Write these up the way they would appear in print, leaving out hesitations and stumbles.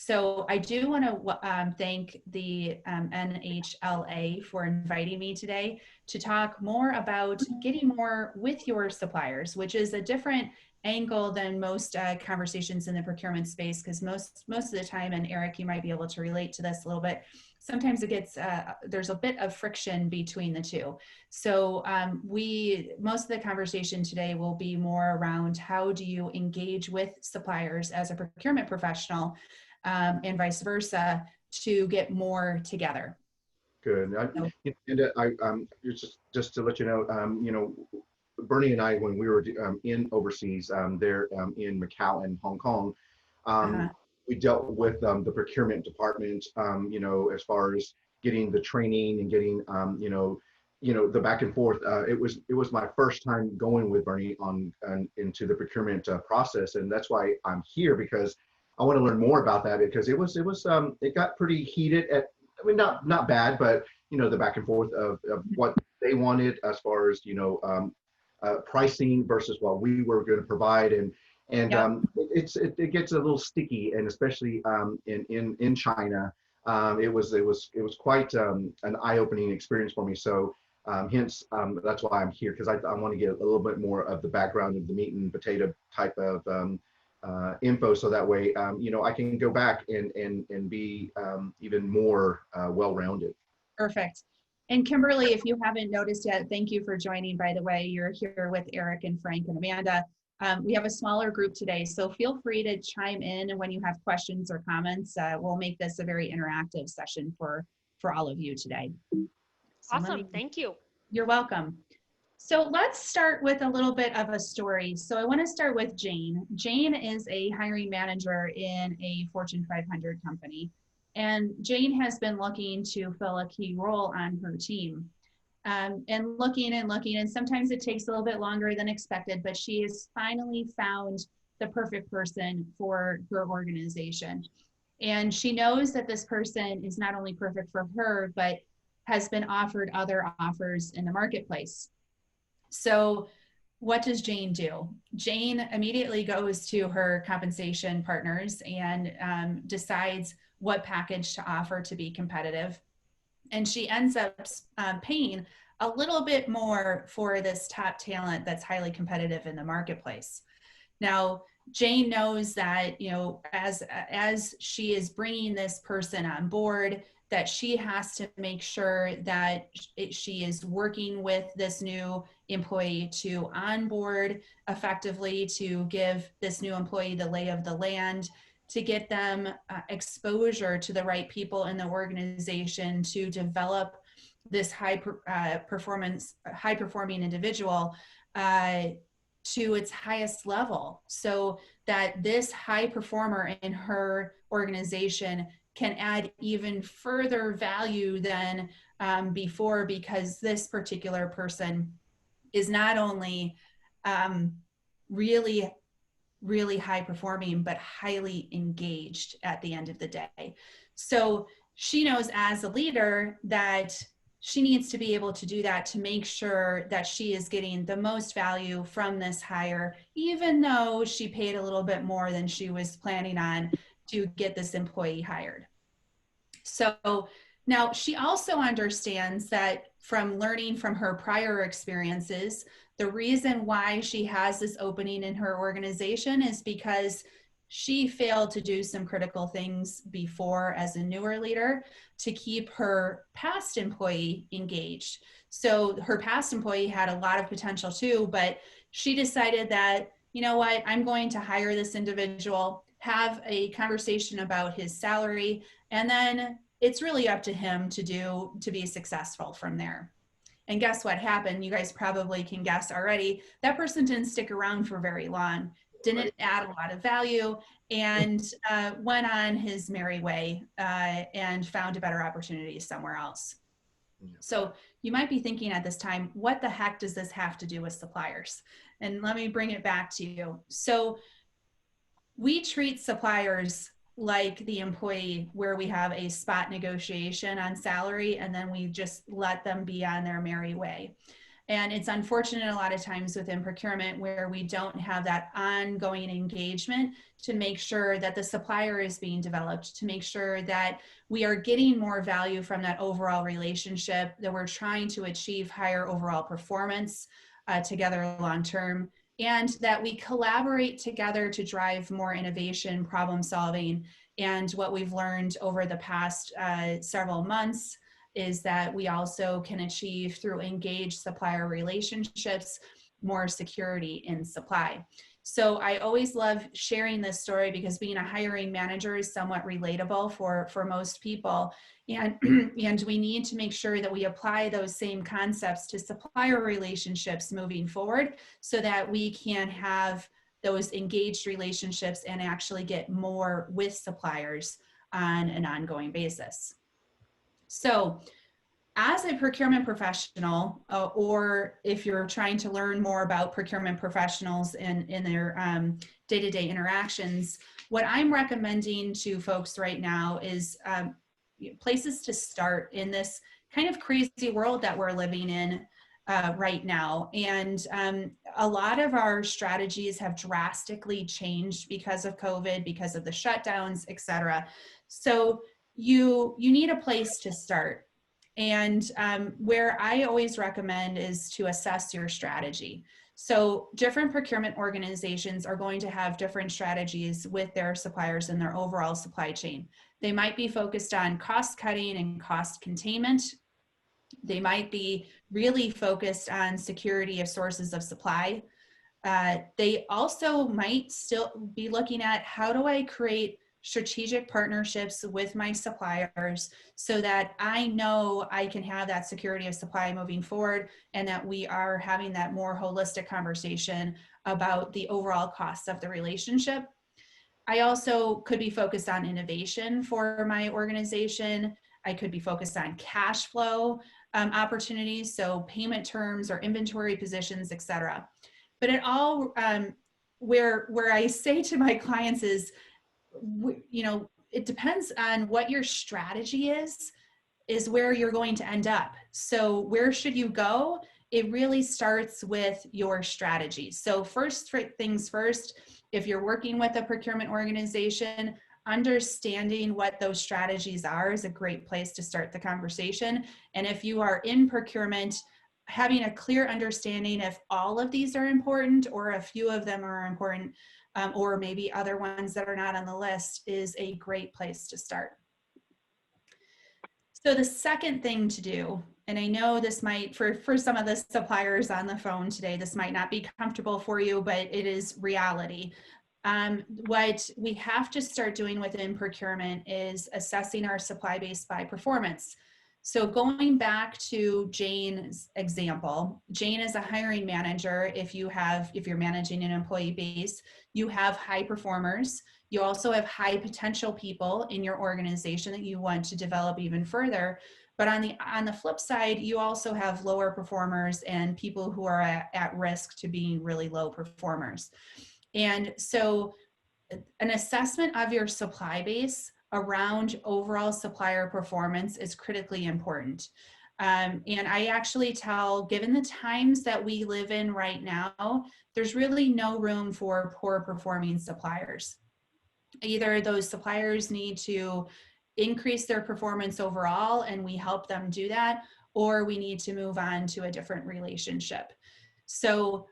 So I do want to thank the NHLA for inviting me today to talk more about getting more with your suppliers, which is a different angle than most conversations in the procurement space, because most of the time, and Eric, you might be able to relate to this a little bit, sometimes it gets, there's a bit of friction between the two. So most of the conversation today will be more around how do you engage with suppliers as a procurement professional, and vice versa, to get more together. Good. So, Just to let you know, Bernie and I, when we were in overseas, there in Macau and Hong Kong, uh-huh. we dealt with the procurement department, as far as getting the training and getting, the back and forth. It was my first time going with Bernie into the procurement process, and that's why I'm here, because I want to learn more about that, because it got pretty heated at. I mean, not bad, but the back and forth of what they wanted as far as pricing versus what we were going to provide, and Yep. it gets a little sticky, and especially in China, it was quite an eye-opening experience for me. So hence that's why I'm here, because I want to get a little bit more of the background of the meat and potato type of info, so that way I can go back and be even more well-rounded. Perfect. And Kimberly, if you haven't noticed yet, thank you for joining, by the way. You're here with Eric and Frank and Amanda. We have a smaller group today, so feel free to chime in when you have questions or comments. We'll make this a very interactive session for all of you today. So Awesome, thank you. You're welcome. So let's start with a little bit of a story. So I want to start with Jane. Jane is a hiring manager in a Fortune 500 company. And Jane has been looking to fill a key role on her team. And looking, and sometimes it takes a little bit longer than expected, but she has finally found the perfect person for her organization. And she knows that this person is not only perfect for her, but has been offered other offers in the marketplace. So what does Jane do? Jane immediately goes to her compensation partners and decides what package to offer to be competitive. And she ends up paying a little bit more for this top talent that's highly competitive in the marketplace. Now, Jane knows that, as she is bringing this person on board, that she has to make sure that she is working with this new employee to onboard effectively, to give this new employee the lay of the land, to get them exposure to the right people in the organization, to develop this high performing individual to its highest level, so that this high performer in her organization can add even further value than before, because this particular person is not only really high performing, but highly engaged at the end of the day. So she knows as a leader that she needs to be able to do that, to make sure that she is getting the most value from this hire, even though she paid a little bit more than she was planning on to get this employee hired. So now she also understands that, from learning from her prior experiences, the reason why she has this opening in her organization is because she failed to do some critical things before as a newer leader to keep her past employee engaged. So her past employee had a lot of potential too, but she decided that, you know what, I'm going to hire this individual, have a conversation about his salary, and then it's really up to him to be successful from there. And guess what happened? You guys probably can guess already. That person didn't stick around for very long, didn't add a lot of value, and went on his merry way and found a better opportunity somewhere else. Yeah. So you might be thinking at this time, what the heck does this have to do with suppliers? And let me bring it back to you. So we treat suppliers like the employee, where we have a spot negotiation on salary and then we just let them be on their merry way. And it's unfortunate a lot of times within procurement where we don't have that ongoing engagement to make sure that the supplier is being developed, to make sure that we are getting more value from that overall relationship, that we're trying to achieve higher overall performance together long term, and that we collaborate together to drive more innovation, problem solving. And what we've learned over the past several months is that we also can achieve through engaged supplier relationships more security in supply. So I always love sharing this story because being a hiring manager is somewhat relatable for most people. And, and we need to make sure that we apply those same concepts to supplier relationships moving forward so that we can have those engaged relationships and actually get more with suppliers on an ongoing basis. So as a procurement professional, or if you're trying to learn more about procurement professionals in their day-to-day interactions, what I'm recommending to folks right now is places to start in this kind of crazy world that we're living in right now. And a lot of our strategies have drastically changed because of COVID, because of the shutdowns, et cetera. So you need a place to start. And where I always recommend is to assess your strategy. So different procurement organizations are going to have different strategies with their suppliers and their overall supply chain. They might be focused on cost cutting and cost containment. They might be really focused on security of sources of supply. They also might still be looking at how do I create strategic partnerships with my suppliers so that I know I can have that security of supply moving forward and that we are having that more holistic conversation about the overall cost of the relationship. I also could be focused on innovation for my organization. I could be focused on cash flow opportunities, so payment terms or inventory positions, et cetera. But it all, where I say to my clients is, you know, it depends on what your strategy is where you're going to end up. So where should you go? It really starts with your strategy. So first things first, if you're working with a procurement organization, understanding what those strategies are is a great place to start the conversation. And if you are in procurement, having a clear understanding if all of these are important or a few of them are important, or maybe other ones that are not on the list is a great place to start. So the second thing to do, and I know this might, for some of the suppliers on the phone today, this might not be comfortable for you, but it is reality. What we have to start doing within procurement is assessing our supply base by performance. So going back to Jane's example, Jane is a hiring manager. If you're managing an employee base, you have high performers. You also have high potential people in your organization that you want to develop even further. But on the flip side, you also have lower performers and people who are at risk to being really low performers. And so an assessment of your supply base around overall supplier performance is critically important. And I actually tell, given the times that we live in right now, there's really no room for poor performing suppliers. Either those suppliers need to increase their performance overall and we help them do that, or we need to move on to a different relationship. So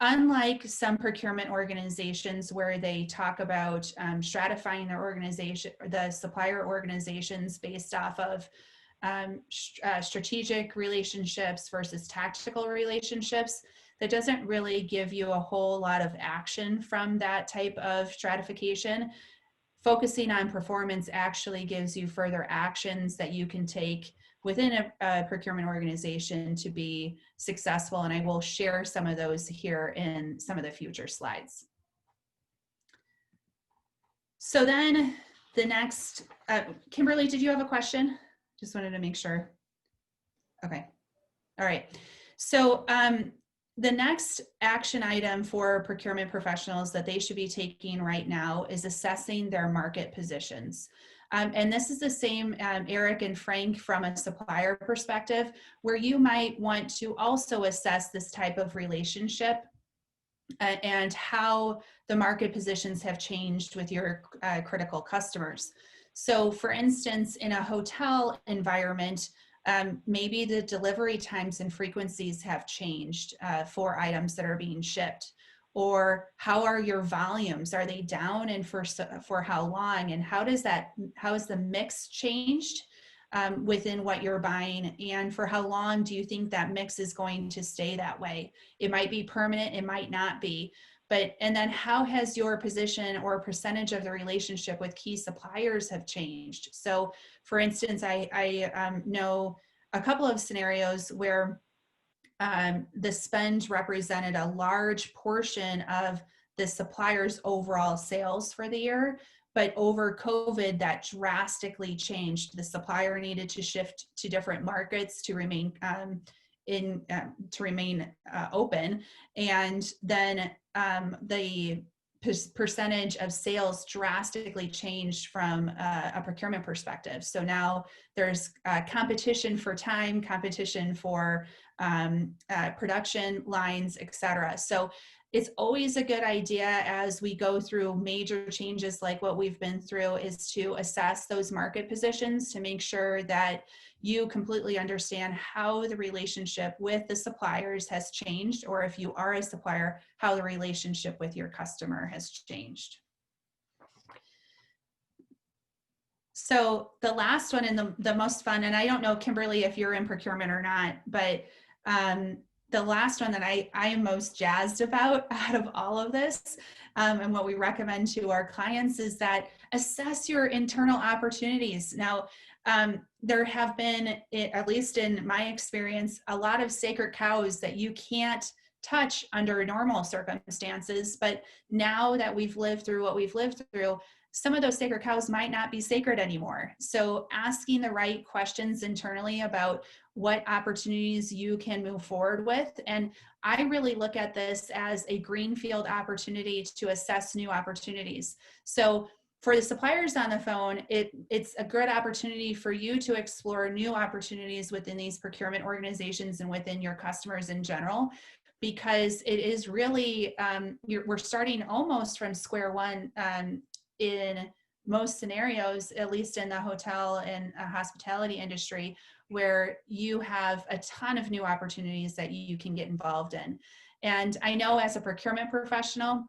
unlike some procurement organizations where they talk about stratifying their organization, the supplier organizations based off of strategic relationships versus tactical relationships, that doesn't really give you a whole lot of action from that type of stratification. Focusing on performance actually gives you further actions that you can take within a procurement organization to be successful. And I will share some of those here in some of the future slides. So then the next, Kimberly, did you have a question? Just wanted to make sure. Okay. All right. So the next action item for procurement professionals that they should be taking right now is assessing their market positions. And this is the same, Eric and Frank, from a supplier perspective, where you might want to also assess this type of relationship and how the market positions have changed with your critical customers. So for instance, in a hotel environment, maybe the delivery times and frequencies have changed for items that are being shipped. Or how are your volumes? Are they down, and for how long? And how has the mix changed within what you're buying? And for how long do you think that mix is going to stay that way? It might be permanent, it might not be. And then how has your position or percentage of the relationship with key suppliers have changed? So for instance, I know a couple of scenarios where the spend represented a large portion of the supplier's overall sales for the year. But over COVID, that drastically changed. The supplier needed to shift to different markets to remain open, and then the percentage of sales drastically changed from a procurement perspective. So now there's competition for time, competition for production lines, etc. So it's always a good idea as we go through major changes like what we've been through, is to assess those market positions to make sure that you completely understand how the relationship with the suppliers has changed, or if you are a supplier, how the relationship with your customer has changed. So the last one, and the most fun, and I don't know, Kimberly, if you're in procurement or not, but the last one that I am most jazzed about out of all of this, and what we recommend to our clients, is that assess your internal opportunities. Now, there have been, at least in my experience, a lot of sacred cows that you can't touch under normal circumstances. But now that we've lived through what we've lived through, some of those sacred cows might not be sacred anymore. So asking the right questions internally about what opportunities you can move forward with. And I really look at this as a greenfield opportunity to assess new opportunities. So for the suppliers on the phone, it's a good opportunity for you to explore new opportunities within these procurement organizations and within your customers in general, because it is really, we're starting almost from square one in most scenarios, at least in the hotel and hospitality industry, where you have a ton of new opportunities that you can get involved in. And I know as a procurement professional,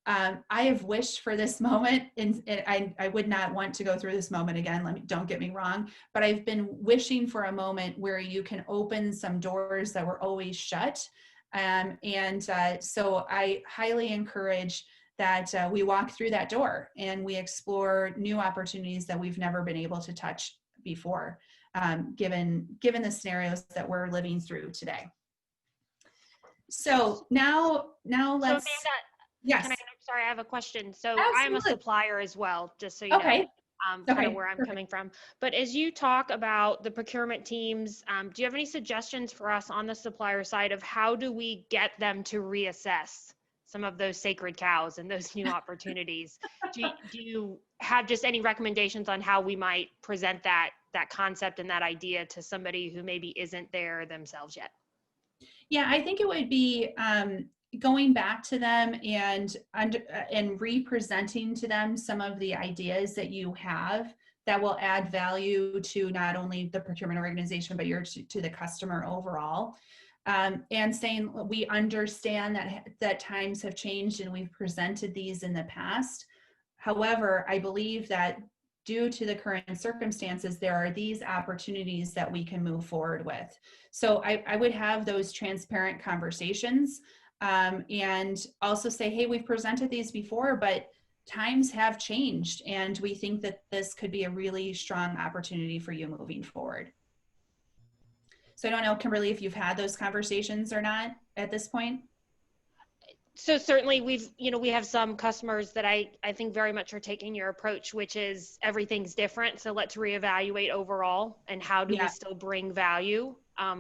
I have wished for this moment, and I would not want to go through this moment again, don't get me wrong, but I've been wishing for a moment where you can open some doors that were always shut. So I highly encourage that we walk through that door and we explore new opportunities that we've never been able to touch before, given the scenarios that we're living through today. So now let's. So Yes. I'm sorry, I have a question. So Absolutely. I'm a supplier as well, just so you know. Okay. Kind of where I'm coming from. But as you talk about the procurement teams, do you have any suggestions for us on the supplier side of how do we get them to reassess some of those sacred cows and those new opportunities? Do you have just any recommendations on how we might present that concept and that idea to somebody who maybe isn't there themselves yet? Yeah, I think it would be going back to them and representing to them some of the ideas that you have that will add value to not only the procurement organization, but to the customer overall. And saying, we understand that times have changed and we've presented these in the past. However, I believe that due to the current circumstances, there are these opportunities that we can move forward with. So I would have those transparent conversations, and also say, hey, we've presented these before, but times have changed, and we think that this could be a really strong opportunity for you moving forward. So I don't know, Kimberly, if you've had those conversations or not at this point. So certainly we have some customers that I think very much are taking your approach, which is everything's different. So let's reevaluate overall and how do we Yeah, still bring value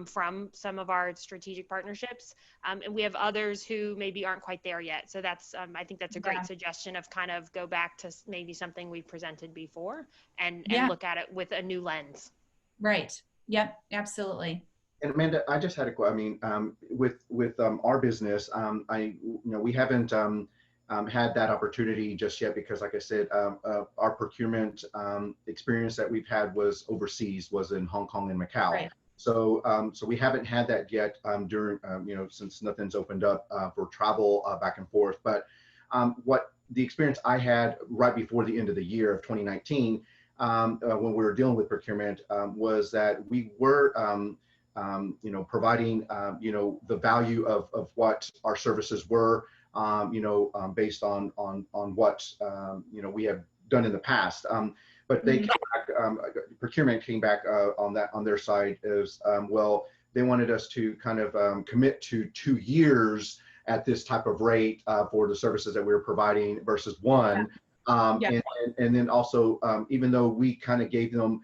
from some of our strategic partnerships. And we have others who maybe aren't quite there yet. So that's, I think that's a great yeah, suggestion of kind of go back to maybe something we presented before and yeah, look at it with a new lens. right. Yep, absolutely. And Amanda, I just had a question. I mean, with our business, we haven't had that opportunity just yet because, like I said, our procurement experience that we've had was overseas, was in Hong Kong and Macau. Right. So we haven't had that yet during since nothing's opened up for travel back and forth. But what the experience I had right before the end of the year of 2019, when we were dealing with procurement, was that we were providing, the value of what our services were, based on what, we have done in the past. But they came back, procurement came back on their side as well. They wanted us to kind of commit to 2 years at this type of rate for the services that we were providing versus 1. Yeah. And then also, even though we kind of gave them,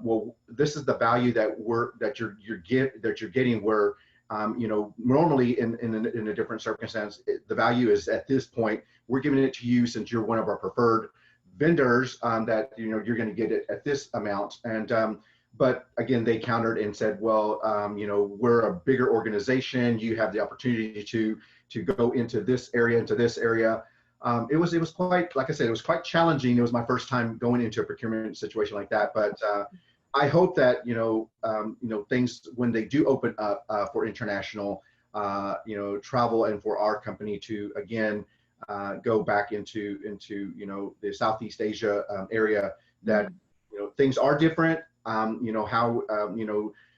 well, this is the value that you're getting. Where, normally in a different circumstance, the value is at this point. We're giving it to you since you're one of our preferred vendors. That you're going to get it at this amount. And but again, they countered and said, well, we're a bigger organization. You have the opportunity to go into this area, It was quite, like I said, it was quite challenging. It was my first time going into a procurement situation like that. But I hope that things, when they do open up for international travel, and for our company to again go back into the Southeast Asia area, that things are different. How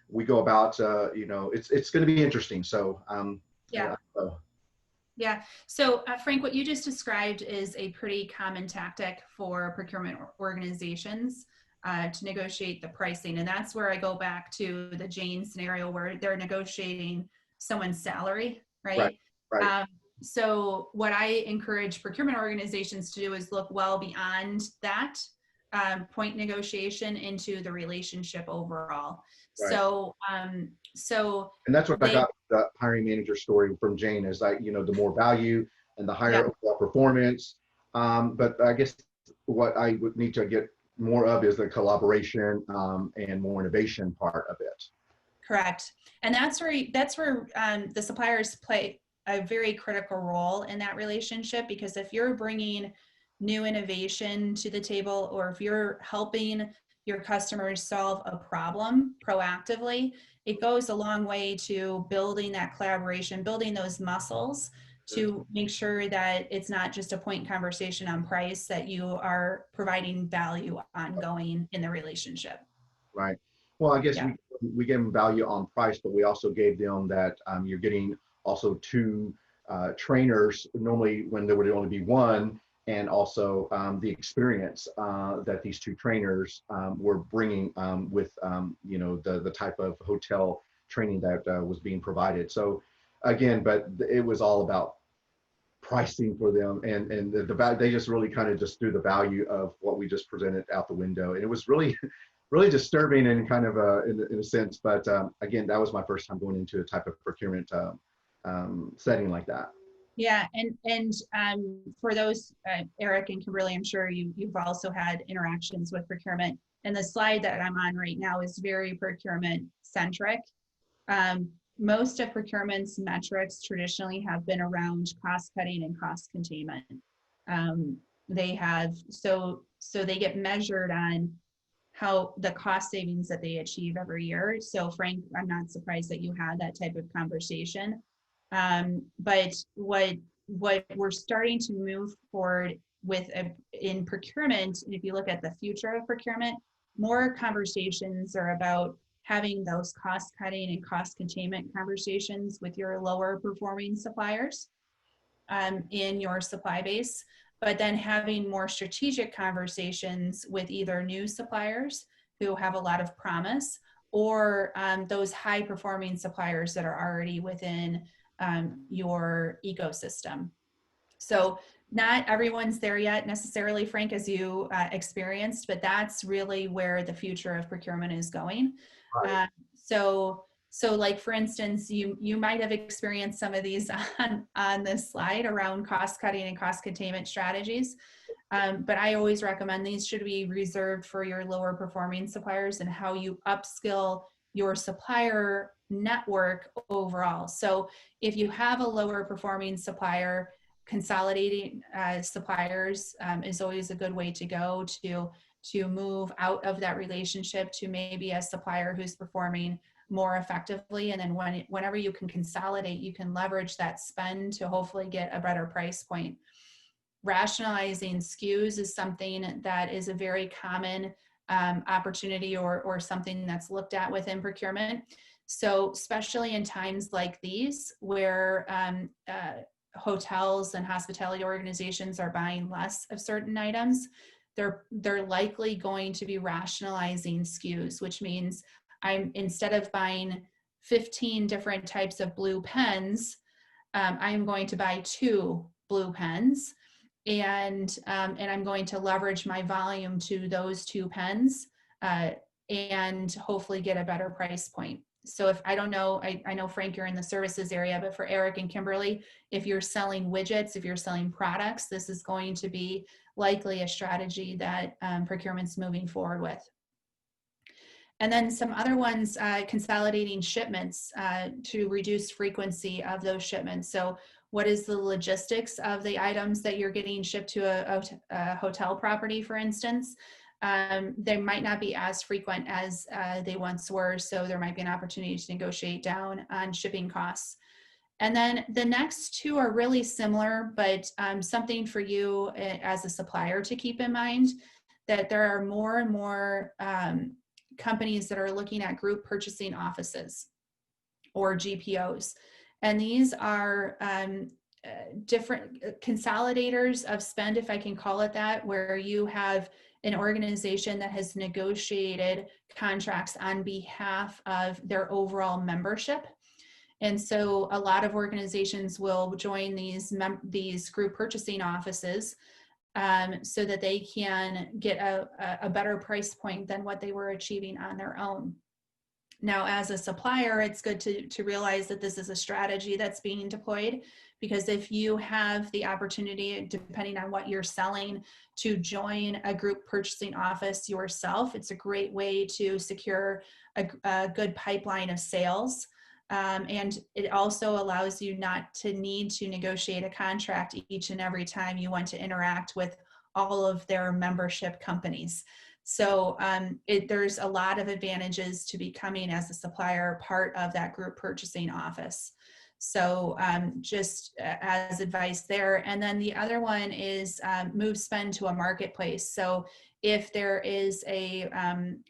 we go about, it's going to be interesting. So Yeah. Yeah. So Frank, what you just described is a pretty common tactic for procurement organizations to negotiate the pricing. And that's where I go back to the Jane scenario where they're negotiating someone's salary, right? Right. So what I encourage procurement organizations to do is look well beyond that point negotiation into the relationship overall. Right. So and that's what I got the hiring manager story from Jane, is like, the more value and the higher overall performance. But I guess what I would need to get more of is the collaboration and more innovation part of it. Correct. And that's where the suppliers play a very critical role in that relationship, because if you're bringing new innovation to the table, or if you're helping your customers solve a problem proactively, it goes a long way to building that collaboration, building those muscles to make sure that it's not just a point conversation on price, that you are providing value ongoing in the relationship. Right. Well, I guess we gave them value on price, but we also gave them that you're getting also 2 trainers, normally when there would only be 1, and also the experience that these 2 trainers were bringing with the type of hotel training that was being provided. So again, but it was all about pricing for them, and the value. They just really kind of just threw the value of what we just presented out the window, and it was really really disturbing and kind of in a sense. But again, that was my first time going into a type of procurement setting like that. Yeah, and for those, Eric and Kimberly, I'm sure you've also had interactions with procurement. And the slide that I'm on right now is very procurement centric. Most of procurement's metrics traditionally have been around cost cutting and cost containment. They have so they get measured on how the cost savings that they achieve every year. So Frank, I'm not surprised that you had that type of conversation. But what we're starting to move forward with in procurement, and if you look at the future of procurement, more conversations are about having those cost cutting and cost containment conversations with your lower performing suppliers in your supply base, but then having more strategic conversations with either new suppliers who have a lot of promise, or those high performing suppliers that are already within your ecosystem. So not everyone's there yet necessarily, Frank, as you experienced, but that's really where the future of procurement is going. Right. So like for instance, you might have experienced some of these on this slide around cost cutting and cost containment strategies. But I always recommend these should be reserved for your lower performing suppliers and how you upskill your supplier network overall. So if you have a lower performing supplier, consolidating suppliers is always a good way to go to move out of that relationship to maybe a supplier who's performing more effectively. And then whenever you can consolidate, you can leverage that spend to hopefully get a better price point. Rationalizing SKUs is something that is a very common opportunity or something that's looked at within procurement. So especially in times like these where hotels and hospitality organizations are buying less of certain items, they're likely going to be rationalizing SKUs, which means instead of buying 15 different types of blue pens, I'm going to buy 2 blue pens, and I'm going to leverage my volume to those 2 pens and hopefully get a better price point. So if I don't know, I know Frank, you're in the services area, but for Eric and Kimberly, if you're selling widgets, if you're selling products, this is going to be likely a strategy that procurement's moving forward with. And then some other ones, consolidating shipments to reduce frequency of those shipments. So what is the logistics of the items that you're getting shipped to a hotel property, for instance? They might not be as frequent as they once were. So there might be an opportunity to negotiate down on shipping costs. And then the next 2 are really similar, but something for you as a supplier to keep in mind, that there are more and more companies that are looking at group purchasing offices or GPOs. And these are different consolidators of spend, if I can call it that, where you have an organization that has negotiated contracts on behalf of their overall membership. And so a lot of organizations will join these group purchasing offices so that they can get a better price point than what they were achieving on their own. Now, as a supplier, it's good to realize that this is a strategy that's being deployed, because if you have the opportunity, depending on what you're selling, to join a group purchasing office yourself, it's a great way to secure a good pipeline of sales. And it also allows you not to need to negotiate a contract each and every time you want to interact with all of their membership companies. So there's a lot of advantages to becoming, as a supplier, part of that group purchasing office. So just as advice there. And then the other one is move spend to a marketplace. So if there is a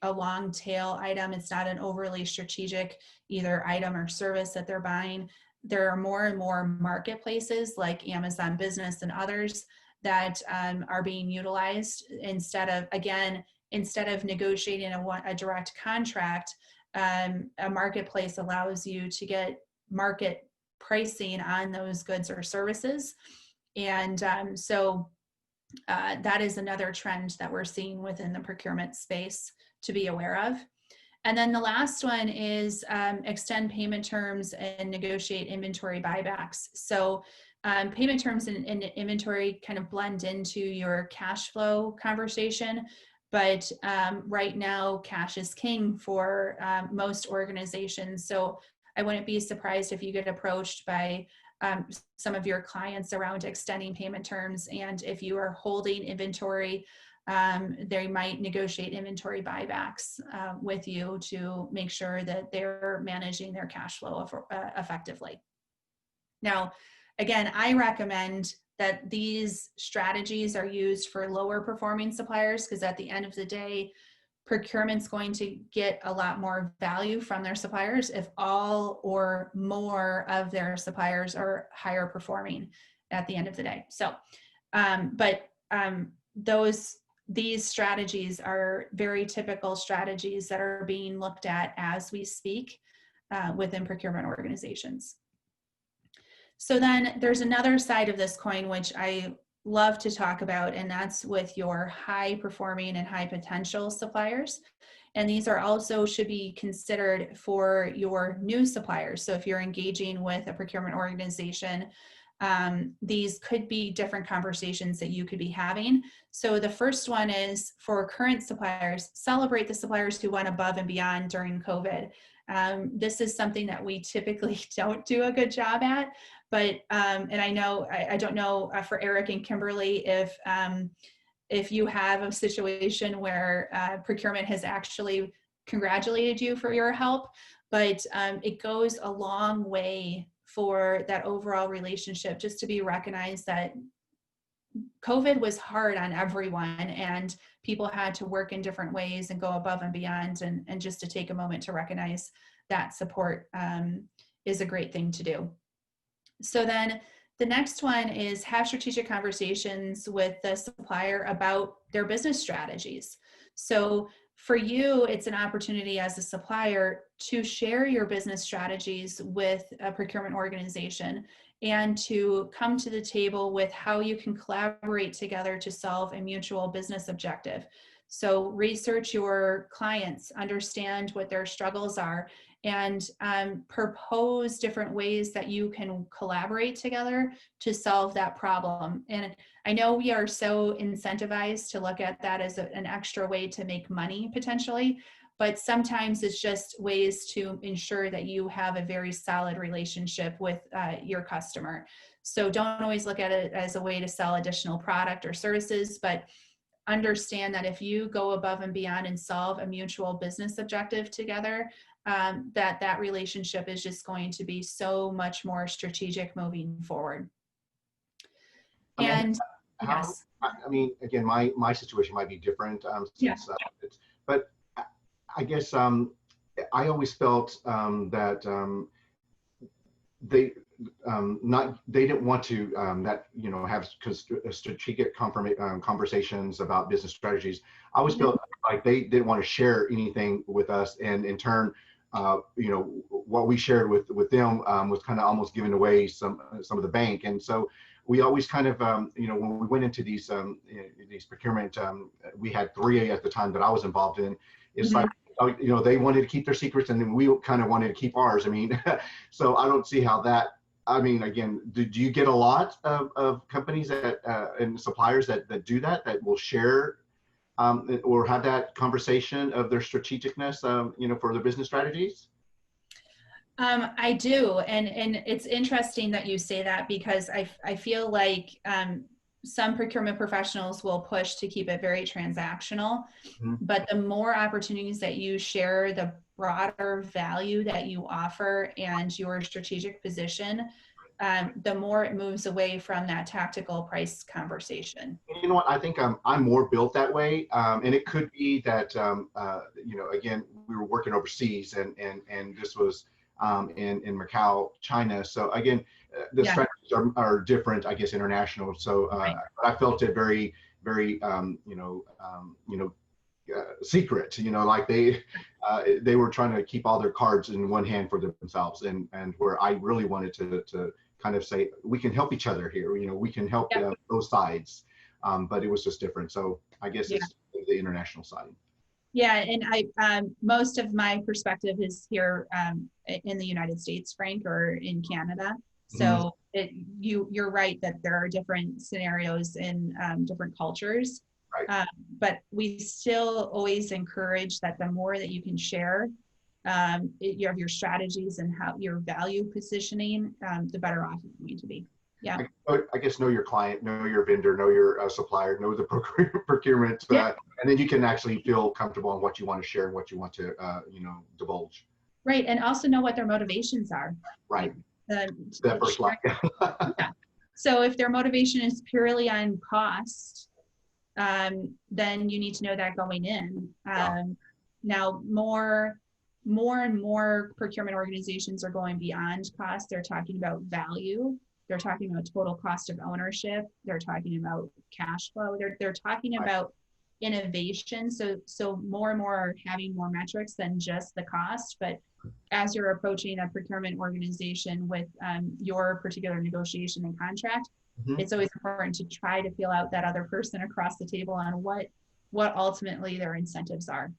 long tail item, it's not an overly strategic either item or service that they're buying, there are more and more marketplaces like Amazon Business and others that are being utilized instead of negotiating a direct contract. A marketplace allows you to get market pricing on those goods or services. And so that is another trend that we're seeing within the procurement space to be aware of. And then the last one is extend payment terms and negotiate inventory buybacks. So payment terms and inventory kind of blend into your cash flow conversation. But right now, cash is king for most organizations. So I wouldn't be surprised if you get approached by some of your clients around extending payment terms. And if you are holding inventory, they might negotiate inventory buybacks with you to make sure that they're managing their cash flow effectively. Now, again, I recommend that these strategies are used for lower performing suppliers, because at the end of the day, procurement's going to get a lot more value from their suppliers if all or more of their suppliers are higher performing at the end of the day. So, these strategies are very typical strategies that are being looked at as we speak within procurement organizations. So then there's another side of this coin, which I love to talk about, and that's with your high performing and high potential suppliers. And these are also should be considered for your new suppliers. So if you're engaging with a procurement organization, these could be different conversations that you could be having. So the first one is for current suppliers, celebrate the suppliers who went above and beyond during COVID. This is something that we typically don't do a good job at, but and I know I don't know for Eric and Kimberly if you have a situation where procurement has actually congratulated you for your help, but it goes a long way for that overall relationship just to be recognized that COVID was hard on everyone and people had to work in different ways and go above and beyond, and just to take a moment to recognize that support is a great thing to do. So then the next one is have strategic conversations with the supplier about their business strategies. So for you, it's an opportunity as a supplier to share your business strategies with a procurement organization and to come to the table with how you can collaborate together to solve a mutual business objective. So research your clients, understand what their struggles are, and propose different ways that you can collaborate together to solve that problem. And I know we are so incentivized to look at that as an extra way to make money potentially, but sometimes it's just ways to ensure that you have a very solid relationship with your customer. So don't always look at it as a way to sell additional product or services, but understand that if you go above and beyond and solve a mutual business objective together, that relationship is just going to be so much more strategic moving forward. And yes. I mean, again, my situation might be different since but I guess I always felt that they didn't want to have strategic conversations about business strategies. I always felt like they didn't want to share anything with us, and in turn, what we shared with them was kind of almost giving away some of the bank. And so we always kind of when we went into these procurement, we had 3A at the time that I was involved in. It's like they wanted to keep their secrets, and then we kind of wanted to keep ours. I mean, so I don't see how that. I mean, again, do you get a lot of companies and suppliers that do that will share or have that conversation of their strategicness, for their business strategies? I do, and it's interesting that you say that, because I feel like some procurement professionals will push to keep it very transactional, but the more opportunities that you share, the broader value that you offer and your strategic position, the more it moves away from that tactical price conversation. You know what? I think I'm more built that way, and it could be that again, we were working overseas, and this was in Macau, China. So again, the strategies are different, I guess, international. So I felt it very, very secret. Like they were trying to keep all their cards in one hand for themselves, and where I really wanted to kind of say, we can help each other here. We can help both sides, but it was just different. So I guess it's the international side. Yeah, and most of my perspective is here in the United States, Frank, or in Canada. So you're right that there are different scenarios in different cultures, but we still always encourage that the more that you can share your strategies and how your value positioning, the better off you're going to be. Yeah. I guess know your client, know your vendor, know your supplier, know the procurement, and then you can actually feel comfortable on what you want to share and what you want to, divulge. Right, and also know what their motivations are. Right. That first slide. So if their motivation is purely on cost, then you need to know that going in. Now, more and more procurement organizations are going beyond cost. They're talking about value. They're talking about total cost of ownership. They're talking about cash flow. They're talking about innovation. So more and more are having more metrics than just the cost. But as you're approaching a procurement organization with your particular negotiation and contract, Mhm. it's always important to try to feel out that other person across the table on what ultimately their incentives are.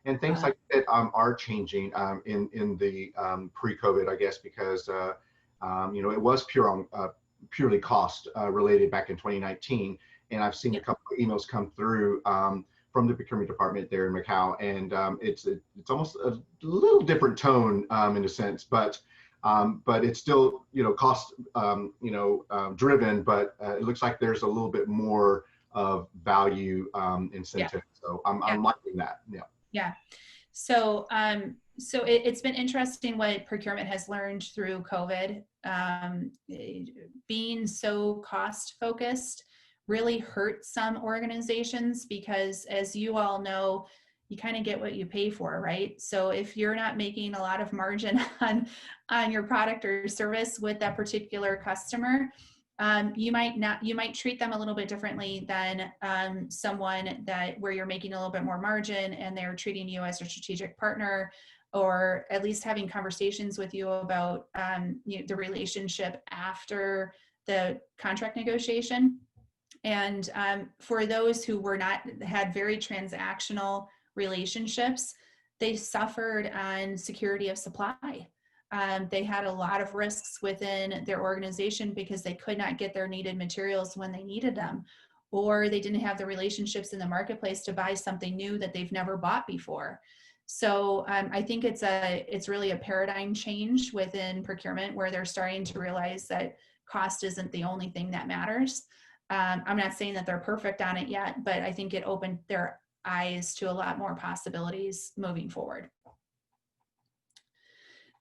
And things like that are changing in the pre-COVID, I guess, because it was purely cost related back in 2019, and I've seen a couple of emails come through from the procurement department there in Macau, and it's almost a little different tone in a sense, but it's still cost driven, but it looks like there's a little bit more of value incentive. So I'm liking that. Yeah. Yeah. So, it's been interesting what procurement has learned through COVID. Being so cost focused really hurt some organizations because, as you all know, you kind of get what you pay for, right? So if you're not making a lot of margin on your product or service with that particular customer, you might treat them a little bit differently than someone where you're making a little bit more margin and they're treating you as a strategic partner, or at least having conversations with you about the relationship after the contract negotiation. And for those who had very transactional relationships, they suffered on security of supply. They had a lot of risks within their organization because they could not get their needed materials when they needed them, or they didn't have the relationships in the marketplace to buy something new that they've never bought before. So I think it's really a paradigm change within procurement where they're starting to realize that cost isn't the only thing that matters. I'm not saying that they're perfect on it yet, but I think it opened their eyes to a lot more possibilities moving forward.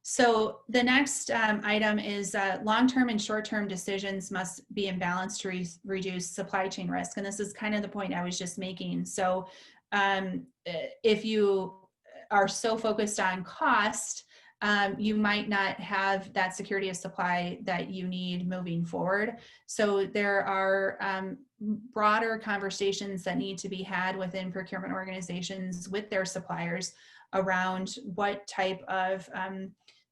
So the next item is long-term and short-term decisions must be in balance to reduce supply chain risk. And this is kind of the point I was just making. So if you are so focused on cost, you might not have that security of supply that you need moving forward. So there are broader conversations that need to be had within procurement organizations with their suppliers around what type of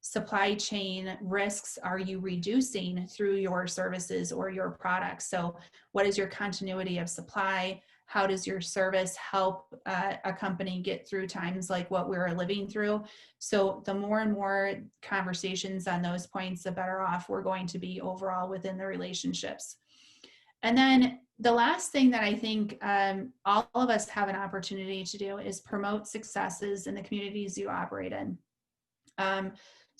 supply chain risks are you reducing through your services or your products. So what is your continuity of supply? How does your service help a company get through times like what we're living through? So the more and more conversations on those points, the better off we're going to be overall within the relationships. And then the last thing that I think all of us have an opportunity to do is promote successes in the communities you operate in.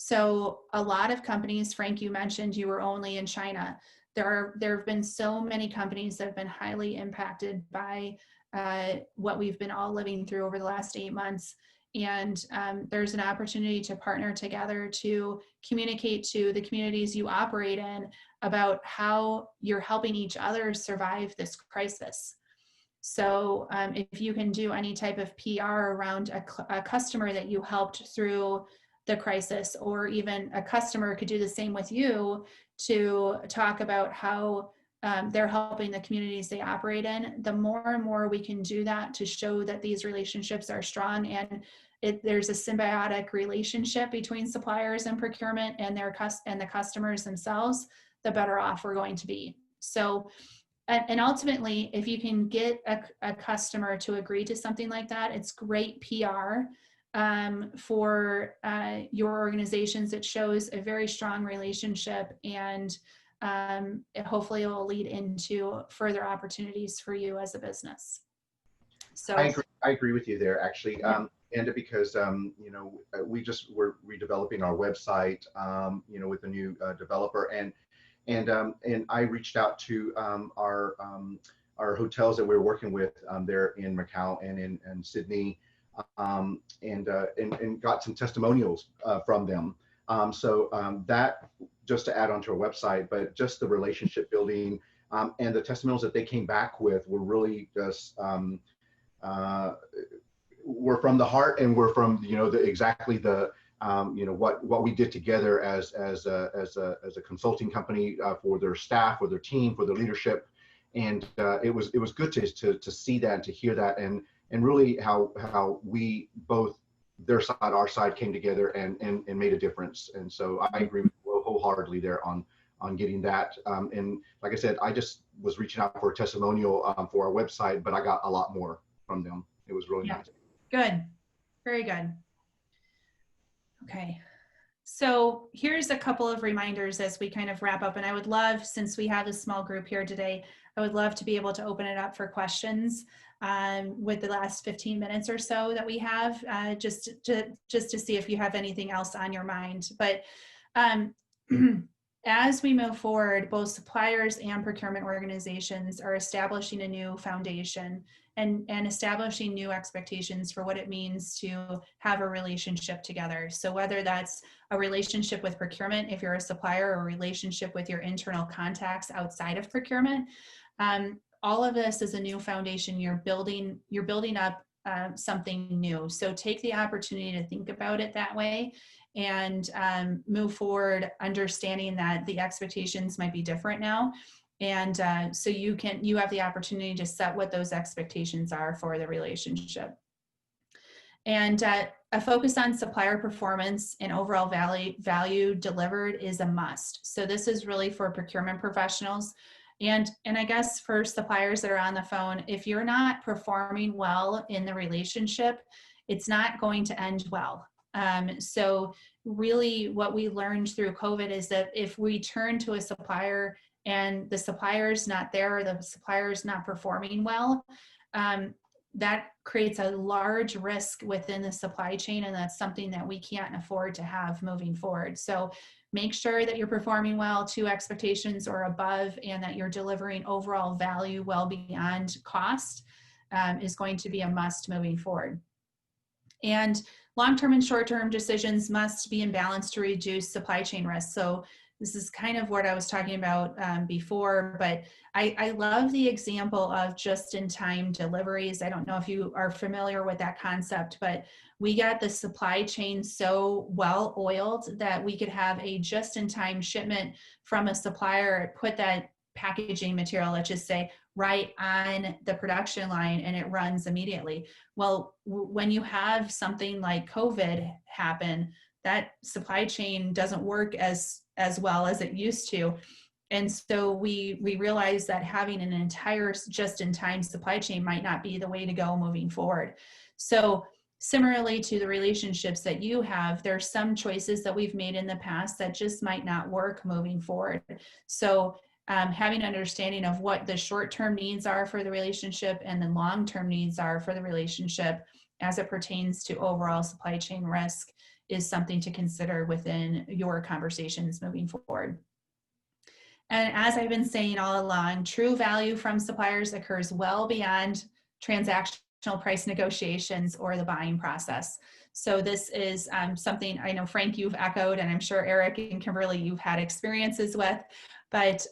So a lot of companies, Frank, you mentioned you were only in China. There have been so many companies that have been highly impacted by what we've been all living through over the last 8 months. And there's an opportunity to partner together to communicate to the communities you operate in about how you're helping each other survive this crisis. So if you can do any type of PR around a customer that you helped through the crisis, or even a customer could do the same with you to talk about how they're helping the communities they operate in, the more and more we can do that to show that these relationships are strong and there's a symbiotic relationship between suppliers and procurement and the customers themselves, the better off we're going to be. So, and ultimately, if you can get a customer to agree to something like that, it's great PR for your organizations. It shows a very strong relationship, and hopefully it will lead into further opportunities for you as a business. So I agree with you there, actually. And because we're redeveloping our website with a new developer, and I reached out to our hotels that we're working with there in Macau and in Sydney, and got some testimonials from them. So that, just to add onto our website, but just the relationship building and the testimonials that they came back with were really just were from the heart, and were from what we did together as a consulting company for their staff, for their team, for their leadership. And it was good to see that and to hear that, and really how we both, their side, our side, came together and made a difference. And so I agree with you wholeheartedly there on getting that. And like I said, I just was reaching out for a testimonial for our website, but I got a lot more from them. It was really nice. Good. Very good. Okay. So here's a couple of reminders as we kind of wrap up. And I would love, since we have a small group here today, I would love to be able to open it up for questions with the last 15 minutes or so that we have, just to see if you have anything else on your mind. But as we move forward, both suppliers and procurement organizations are establishing a new foundation and establishing new expectations for what it means to have a relationship together. So whether that's a relationship with procurement, if you're a supplier, or a relationship with your internal contacts outside of procurement, all of this is a new foundation. You're building up something new. So take the opportunity to think about it that way and move forward, understanding that the expectations might be different now. And so you have the opportunity to set what those expectations are for the relationship. And a focus on supplier performance and overall value delivered is a must. So this is really for procurement professionals. And I guess for suppliers that are on the phone, if you're not performing well in the relationship, it's not going to end well. So really what we learned through COVID is that if we turn to a supplier and the supplier's not there, or the supplier's not performing well, that creates a large risk within the supply chain, and that's something that we can't afford to have moving forward. So make sure that you're performing well to expectations or above, and that you're delivering overall value well beyond cost is going to be a must moving forward. And long-term and short-term decisions must be in balance to reduce supply chain risk. So this is kind of what I was talking about before, but I love the example of just-in-time deliveries. I don't know if you are familiar with that concept, but we got the supply chain so well oiled that we could have a just-in-time shipment from a supplier, put that packaging material, let's just say, right on the production line, and it runs immediately. Well, when you have something like COVID happen, that supply chain doesn't work as well as it used to. And so we realized that having an entire just-in-time supply chain might not be the way to go moving forward. So similarly to the relationships that you have, there's some choices that we've made in the past that just might not work moving forward. So having an understanding of what the short-term needs are for the relationship and the long-term needs are for the relationship as it pertains to overall supply chain risk is something to consider within your conversations moving forward. And as I've been saying all along, true value from suppliers occurs well beyond transactional price negotiations or the buying process. So this is something I know, Frank, you've echoed, and I'm sure Eric and Kimberly, you've had experiences with, but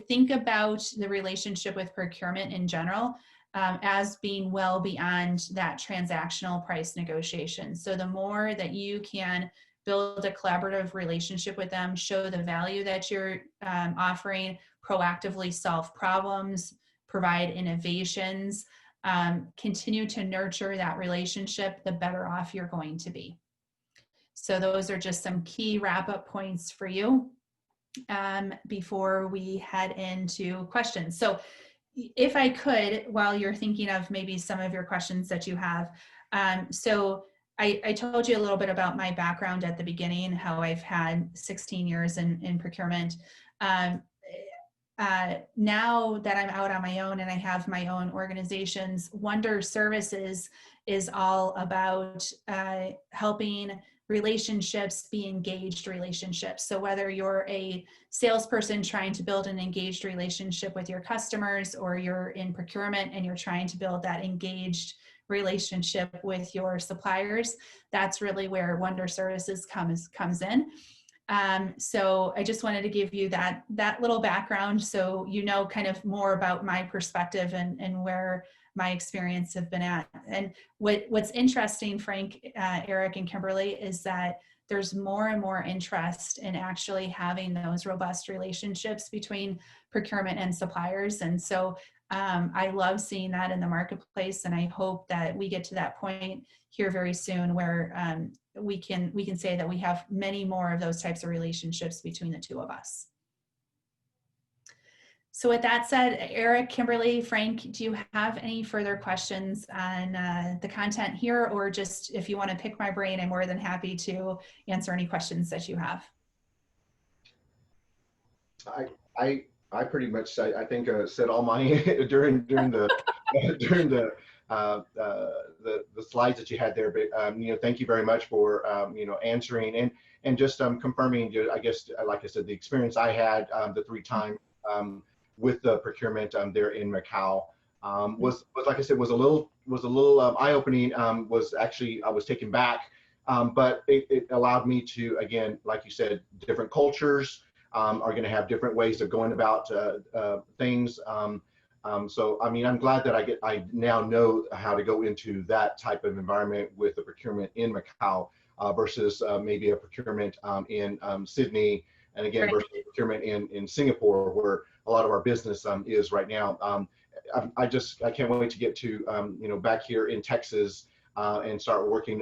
think about the relationship with procurement in general as being well beyond that transactional price negotiation. So the more that you can build a collaborative relationship with them, show the value that you're offering, proactively solve problems, provide innovations, continue to nurture that relationship, the better off you're going to be. So those are just some key wrap-up points for you before we head into questions. So if I could, while you're thinking of maybe some of your questions that you have, so I told you a little bit about my background at the beginning, how I've had 16 years in procurement. Now that I'm out on my own and I have my own organizations, Wonder Services is all about helping relationships be engaged relationships. So whether you're a salesperson trying to build an engaged relationship with your customers, or you're in procurement and you're trying to build that engaged relationship with your suppliers, that's really where Wonder Services comes in. So I just wanted to give you that little background so you know kind of more about my perspective and where my experience have been at. And what's interesting, Frank, Eric, and Kimberly, is that there's more and more interest in actually having those robust relationships between procurement and suppliers. And so I love seeing that in the marketplace, and I hope that we get to that point here very soon where we can say that we have many more of those types of relationships between the two of us. So with that said, Eric, Kimberly, Frank, do you have any further questions on the content here, or just if you want to pick my brain, I'm more than happy to answer any questions that you have. I pretty much I think said all my during the during the slides that you had there. But you know, thank you very much for you know, answering and just confirming. I guess, like I said, the experience I had the 3 times with the procurement there in Macau was like I said, was a little eye-opening. Was actually, I was taken back, but it allowed me to, again, like you said, different cultures are going to have different ways of going about things. So I mean, I'm glad that I now know how to go into that type of environment with the procurement in Macau versus maybe a procurement in Sydney, and again, versus procurement in Singapore, where a lot of our business is right now. I can't wait to get to you know, back here in Texas and start working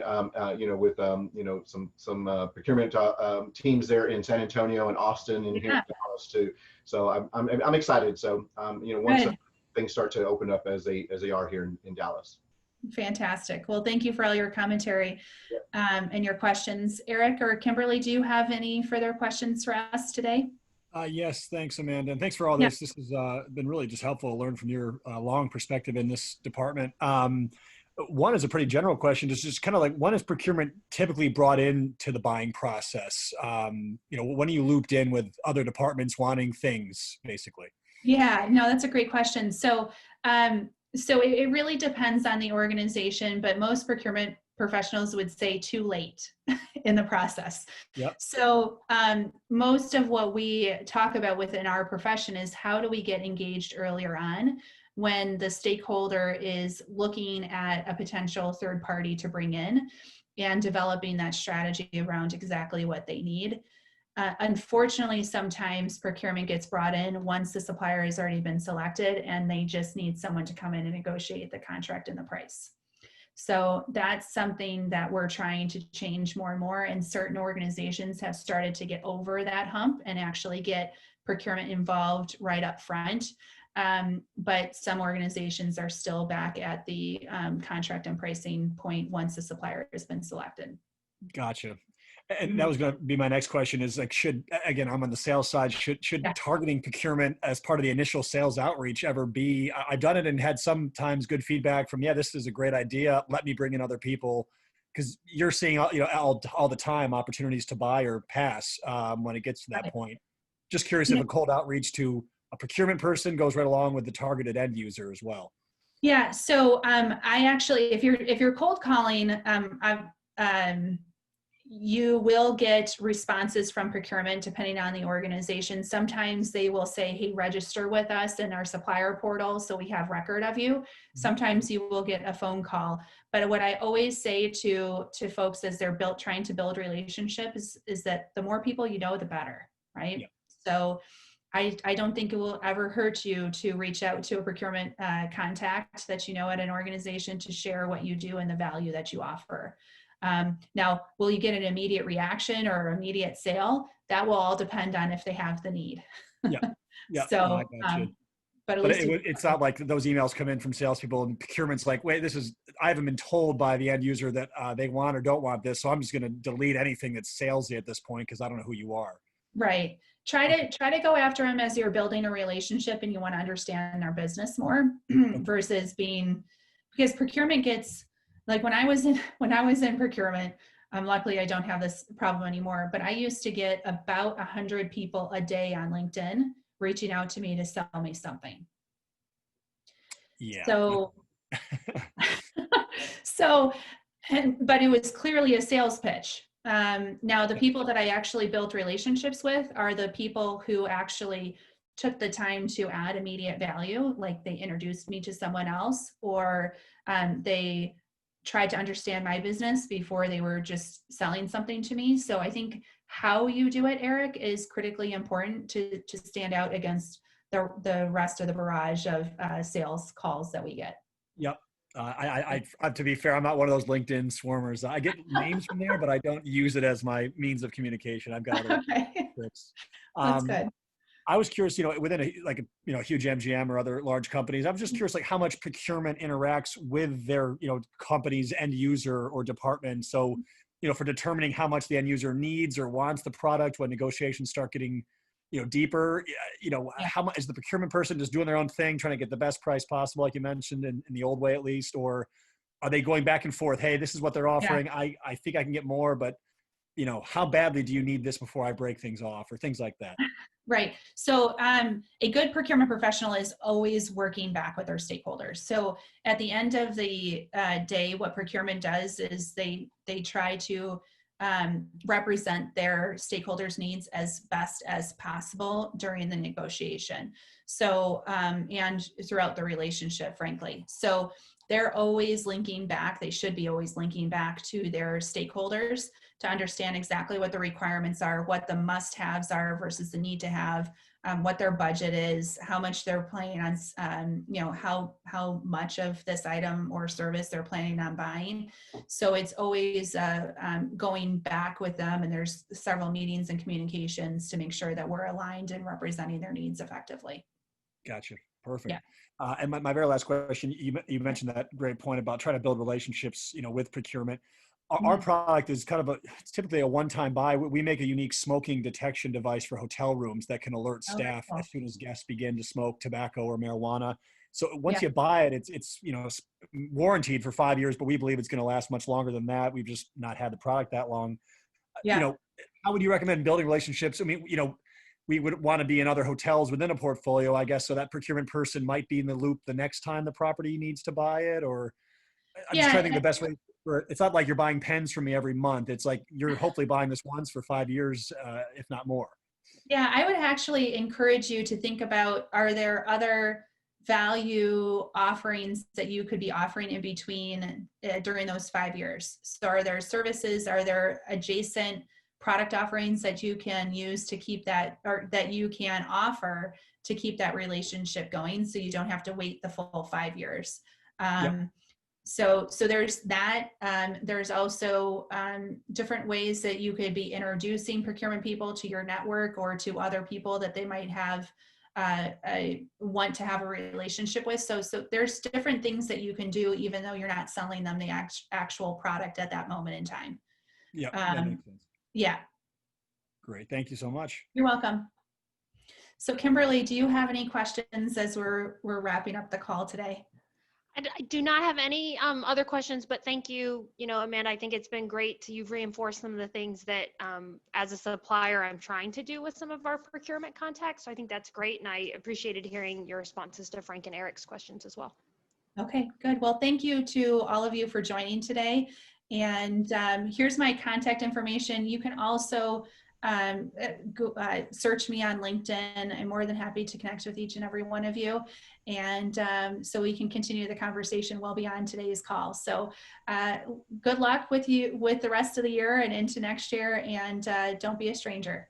you know, with you know, some procurement teams there in San Antonio and Austin and here in Dallas too. So I'm excited. So you know, once things start to open up as they are here in Dallas. Fantastic. Well, thank you for all your commentary and your questions. Eric or Kimberly, do you have any further questions for us today? Yes, thanks, Amanda. And thanks for all this. This has been really just helpful to learn from your long perspective in this department. One is a pretty general question. It's just kind of like, when is procurement typically brought into the buying process? You know, when are you looped in with other departments wanting things, basically? Yeah, no, that's a great question. So, it really depends on the organization, but most procurement professionals would say too late in the process. Yep. So most of what we talk about within our profession is how do we get engaged earlier on when the stakeholder is looking at a potential third party to bring in and developing that strategy around exactly what they need. Unfortunately, sometimes procurement gets brought in once the supplier has already been selected and they just need someone to come in and negotiate the contract and the price. So that's something that we're trying to change more and more, and certain organizations have started to get over that hump and actually get procurement involved right up front. But some organizations are still back at the contract and pricing point once the supplier has been selected. Gotcha. And that was going to be my next question, is like, again, I'm on the sales side, should targeting procurement as part of the initial sales outreach ever be, I've done it and had sometimes good feedback from, yeah, this is a great idea, let me bring in other people, because you're seeing, you know, all the time opportunities to buy or pass when it gets to that point. Just curious if a cold outreach to a procurement person goes right along with the targeted end user as well. Yeah. So I actually, if you're cold calling, you will get responses from procurement depending on the organization. Sometimes they will say, hey, register with us in our supplier portal so we have record of you. Sometimes you will get a phone call. But what I always say to folks as they're trying to build relationships is that the more people you know, the better, right? Yeah. So I don't think it will ever hurt you to reach out to a procurement contact that you know at an organization to share what you do and the value that you offer. Now, will you get an immediate reaction or immediate sale? That will all depend on if they have the need. Yeah. So, but at least it's not like those emails come in from salespeople and procurement's like, wait, I haven't been told by the end user that they want or don't want this. So I'm just going to delete anything that's salesy at this point because I don't know who you are. Right. Try to go after them as you're building a relationship and you want to understand their business more versus because procurement gets, like when I was in procurement, luckily I don't have this problem anymore, but I used to get about 100 people a day on LinkedIn reaching out to me to sell me something. Yeah. But it was clearly a sales pitch. Now the people that I actually built relationships with are the people who actually took the time to add immediate value, like they introduced me to someone else, or they tried to understand my business before they were just selling something to me. So I think how you do it, Eric, is critically important to stand out against the rest of the barrage of sales calls that we get. Yep. To be fair, I'm not one of those LinkedIn swarmers. I get names from there, but I don't use it as my means of communication. I've got other Okay, tricks. that's good. I was curious, within a huge MGM or other large companies, I'm just curious, like how much procurement interacts with their, company's end user or department. So, for determining how much the end user needs or wants the product when negotiations start getting, deeper, how much is the procurement person just doing their own thing, trying to get the best price possible, like you mentioned in the old way at least, or are they going back and forth? Hey, this is what they're offering. Yeah. I think I can get more, but how badly do you need this before I break things off or things like that? Right. So a good procurement professional is always working back with their stakeholders. So at the end of the day, what procurement does is they try to represent their stakeholders' needs as best as possible during the negotiation. So and throughout the relationship, frankly. So they're always linking back. They should be always linking back to their stakeholders to understand exactly what the requirements are, what the must-haves are versus the need to have, what their budget is, how much they're planning on, how much of this item or service they're planning on buying. So it's always going back with them, and there's several meetings and communications to make sure that we're aligned and representing their needs effectively. Gotcha. Perfect. Yeah. And my very last question, you mentioned that great point about trying to build relationships, with procurement. Our product is it's typically a one-time buy. We make a unique smoking detection device for hotel rooms that can alert staff as soon as guests begin to smoke tobacco or marijuana. So once you buy it, it's warranted for 5 years, but we believe it's going to last much longer than that. We've just not had the product that long. Yeah. How would you recommend building relationships? I mean, we would want to be in other hotels within a portfolio, I guess, so that procurement person might be in the loop the next time the property needs to buy it, or I'm just trying to think the best way. It's not like you're buying pens from me every month. It's like you're hopefully buying this once for 5 years, if not more. Yeah, I would actually encourage you to think about, are there other value offerings that you could be offering in between during those 5 years? So are there services, are there adjacent product offerings that you can use to keep that, or that you can offer to keep that relationship going so you don't have to wait the full 5 years? So there's that. There's also different ways that you could be introducing procurement people to your network or to other people that they might have want to have a relationship with. So there's different things that you can do, even though you're not selling them the actual product at that moment in time. Yeah, that makes sense. Yeah. Great. Thank you so much. You're welcome. So Kimberly, do you have any questions as we're wrapping up the call today? I do not have any other questions, but thank you, Amanda. I think it's been great you've reinforced some of the things that as a supplier, I'm trying to do with some of our procurement contacts. So I think that's great. And I appreciated hearing your responses to Frank and Eric's questions as well. Okay, good. Well, thank you to all of you for joining today. And here's my contact information. You can also search me on LinkedIn. I'm more than happy to connect with each and every one of you. And so we can continue the conversation well beyond today's call. So good luck with you with the rest of the year and into next year. And don't be a stranger.